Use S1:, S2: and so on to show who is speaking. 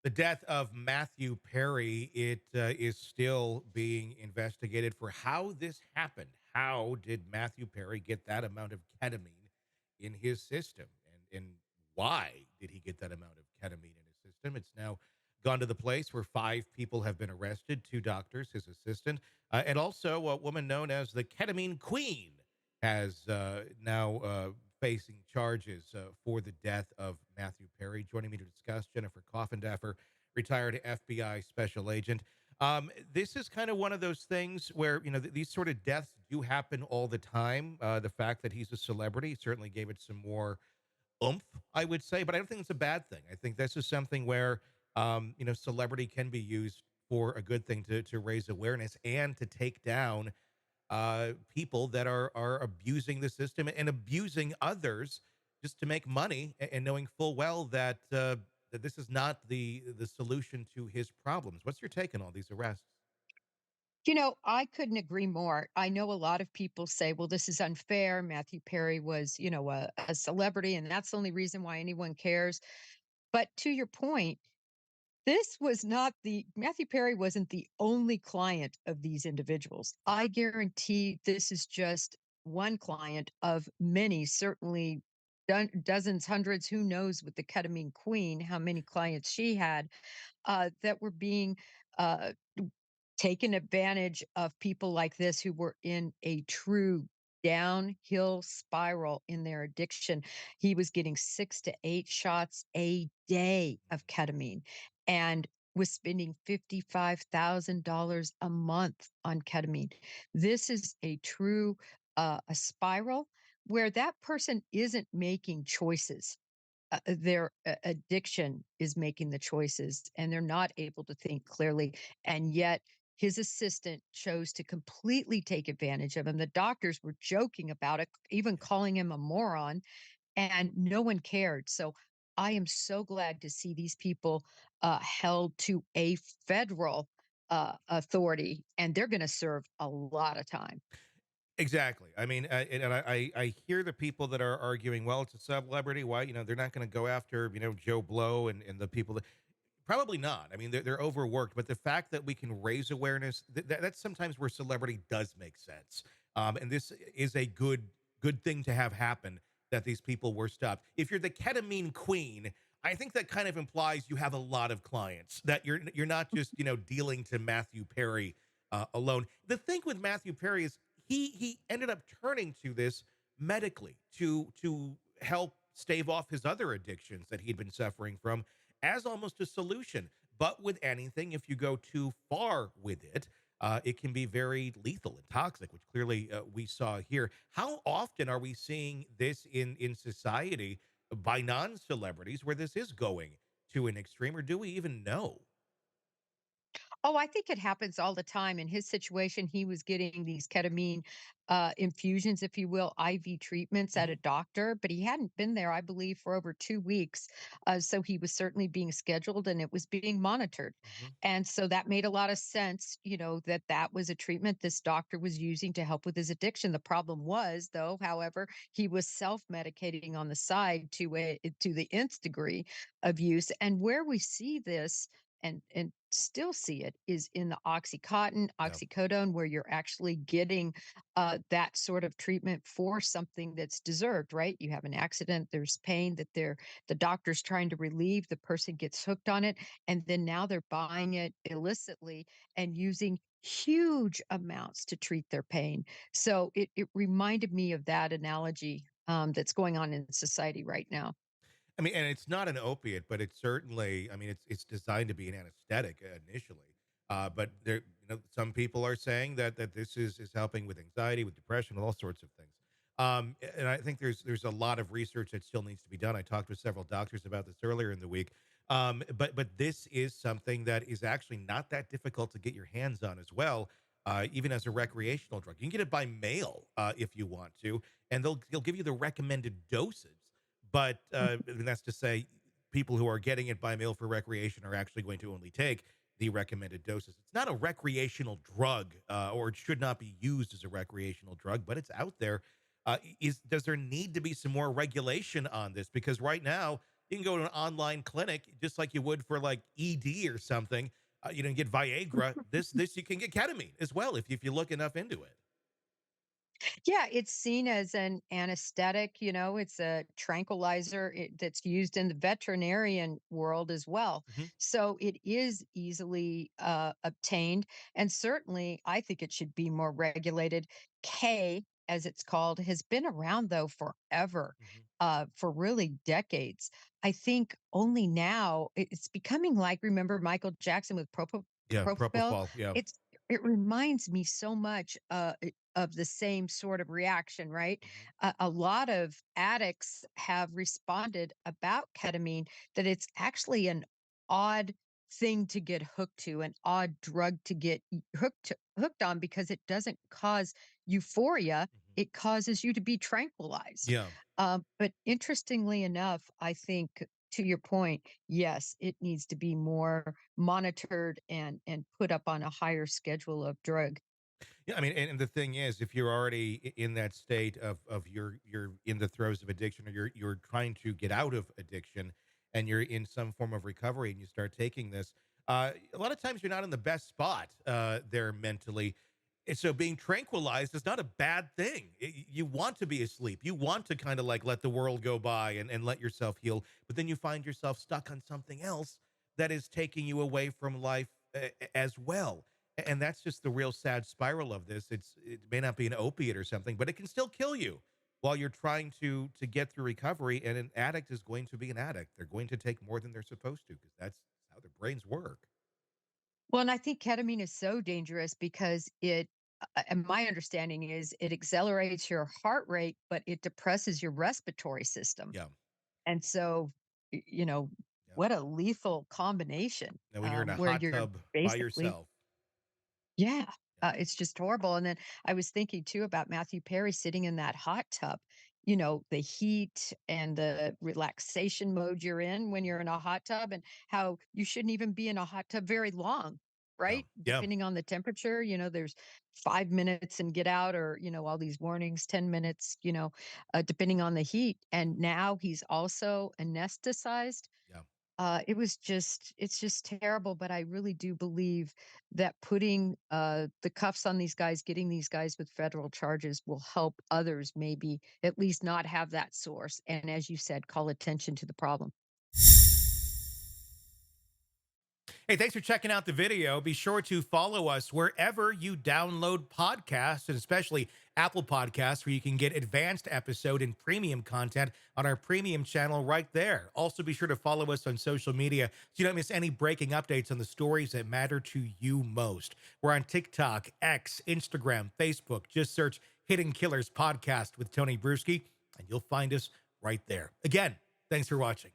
S1: The death of Matthew Perry, it is still being investigated for how this happened. How did Matthew Perry get that amount of ketamine in his system? And why did he get that amount of ketamine in his system? It's now gone to the place where five people have been arrested, two doctors, his assistant, and also a woman known as the Ketamine Queen has now facing charges for the death of Matthew Perry. Joining me to discuss, Jennifer Coffindaffer, retired FBI special agent. This is kind of one of those things where, these sort of deaths do happen all the time. The fact that he's a celebrity certainly gave it some more oomph, I would say, but I don't think it's a bad thing. I think this is something where, celebrity can be used for a good thing to raise awareness and to take down people that are abusing the system and abusing others just to make money, and knowing full well that that this is not the solution to his problems. What's your take on all these arrests?
S2: I couldn't agree more. I know a lot of people say, well, this is unfair. Matthew Perry was, a celebrity, and that's the only reason why anyone cares. But to your point, this was not the Matthew Perry wasn't the only client of these individuals. I guarantee this is just one client of many, certainly dozens, hundreds, who knows with the ketamine queen, how many clients she had that were being uh, taken advantage of people like this who were in a true downhill spiral in their addiction. He was getting 6 to 8 shots a day of ketamine and was spending $55,000 a month on ketamine. This is a true a spiral where that person isn't making choices. Their addiction is making the choices, and they're not able to think clearly, and yet his assistant chose to completely take advantage of him. The doctors were joking about it, even calling him a moron, and no one cared. So I am so glad to see these people held to a federal authority, and they're going to serve a lot of time.
S1: Exactly. I mean, and I hear the people that are arguing, well, it's a celebrity. Why, they're not going to go after, Joe Blow and the people that probably not. I mean, they're overworked, but the fact that we can raise awareness, that's sometimes where celebrity does make sense. And this is a good thing to have happen, that these people were stopped. If you're the ketamine queen, I think that kind of implies you have a lot of clients, that you're not just, dealing to Matthew Perry alone. The thing with Matthew Perry is he ended up turning to this medically to help stave off his other addictions that he'd been suffering from, as almost a solution. But with anything, if you go too far with it, it can be very lethal and toxic, which clearly we saw here. How often are we seeing this in society by non-celebrities, where this is going to an extreme, or do we even know?
S2: Oh, I think it happens all the time. In his situation, he was getting these ketamine infusions, if you will, IV treatments at a
S1: Mhm,
S2: doctor, but he hadn't been there, I believe, for over 2 weeks. So he was certainly being scheduled and it was being monitored.
S1: mhm.
S2: And so that made a lot of sense, that that was a treatment this doctor was using to help with his addiction. The problem was, though, however, he was self-medicating on the side to the nth degree of use. And where we see this and still see it is in the Oxycontin,
S1: Yeah.
S2: oxycodone, where you're actually getting that sort of treatment for something that's deserved, right? You have an accident, there's pain that the doctor's trying to relieve, the person gets hooked on it, and then now they're buying it illicitly and using huge amounts to treat their pain. So it reminded me of that analogy that's going on in society right now.
S1: I mean, and it's not an opiate, but it's certainly, I mean, it's designed to be an anesthetic initially. But there, some people are saying that this is helping with anxiety, with depression, all sorts of things. And I think there's a lot of research that still needs to be done. I talked with several doctors about this earlier in the week. But this is something that is actually not that difficult to get your hands on as well. Even as a recreational drug, you can get it by mail if you want to, and they'll give you the recommended doses. But and that's to say, people who are getting it by mail for recreation are actually going to only take the recommended doses. It's not a recreational drug, or it should not be used as a recreational drug, but it's out there. Is Does there need to be some more regulation on this? Because right now, You can go to an online clinic just like you would for like ED or something. Get Viagra. This you can get ketamine as well if you look enough into it.
S2: Yeah, it's seen as an anesthetic, it's a tranquilizer that's used in the veterinarian world as well.
S1: Mhm.
S2: So it is easily obtained. And certainly, I think it should be more regulated. K, as it's called, has been around though forever,
S1: Mhm.
S2: for really decades. I think only now it's becoming like, remember Michael Jackson with
S1: Yeah,
S2: Propofol?
S1: propofol. Yeah.
S2: It's it reminds me so much of the same sort of reaction, right?
S1: Mhm.
S2: A lot of addicts have responded about ketamine that it's actually an odd thing to get hooked to, an odd drug to get hooked on because it doesn't cause euphoria.
S1: Mhm.
S2: It causes you to be tranquilized.
S1: Yeah.
S2: But interestingly enough, I think to your point, yes, it needs to be more monitored and put up on a higher schedule of drug.
S1: Yeah, I mean, and the thing is, if you're already in that state of you're in the throes of addiction, or you're trying to get out of addiction, and you're in some form of recovery, and you start taking this, a lot of times you're not in the best spot there mentally. And so being tranquilized is not a bad thing. You want to be asleep. You want to kind of like let the world go by and let yourself heal. But then you find yourself stuck on something else that is taking you away from life as well. And that's just the real sad spiral of this. It may not be an opiate or something, but it can still kill you while you're trying to get through recovery. And an addict is going to be an addict. They're going to take more than they're supposed to because that's how their brains work.
S2: Well, and I think ketamine is so dangerous because and my understanding is it accelerates your heart rate, but it depresses your respiratory system.
S1: Yeah.
S2: And so, y- you know,
S1: Yeah.
S2: what a lethal combination,
S1: And when you're in a
S2: where
S1: hot
S2: you're
S1: tub by
S2: basically,
S1: yourself.
S2: yeah,
S1: Yeah.
S2: it's just horrible. And then I was thinking too about Matthew Perry sitting in that hot tub, the heat and the relaxation mode you're in when
S1: Mhm.
S2: you're in a hot tub, and how you shouldn't even be in a hot tub very long,
S1: Yeah.
S2: right?
S1: Yeah.
S2: Depending on the temperature, there's 5 minutes and get out, or, all these warnings, 10 minutes, depending on the heat. And now he's also anesthetized.
S1: Yeah.
S2: It's just terrible, but I really do believe that putting the cuffs on these guys, getting these guys with federal charges will help others maybe at least not have that source. And as you said, call attention to the problem.
S1: Hey, thanks for checking out the video. Be sure to follow us wherever you download podcasts, and especially Apple Podcasts, where you can get advanced episode and premium content on our premium channel right there. Also, be sure to follow us on social media so you don't miss any breaking updates on the stories that matter to you most. We're on TikTok, X, Instagram, Facebook. Just search Hidden Killers Podcast with Tony Brueski, and you'll find us right there. Again, thanks for watching.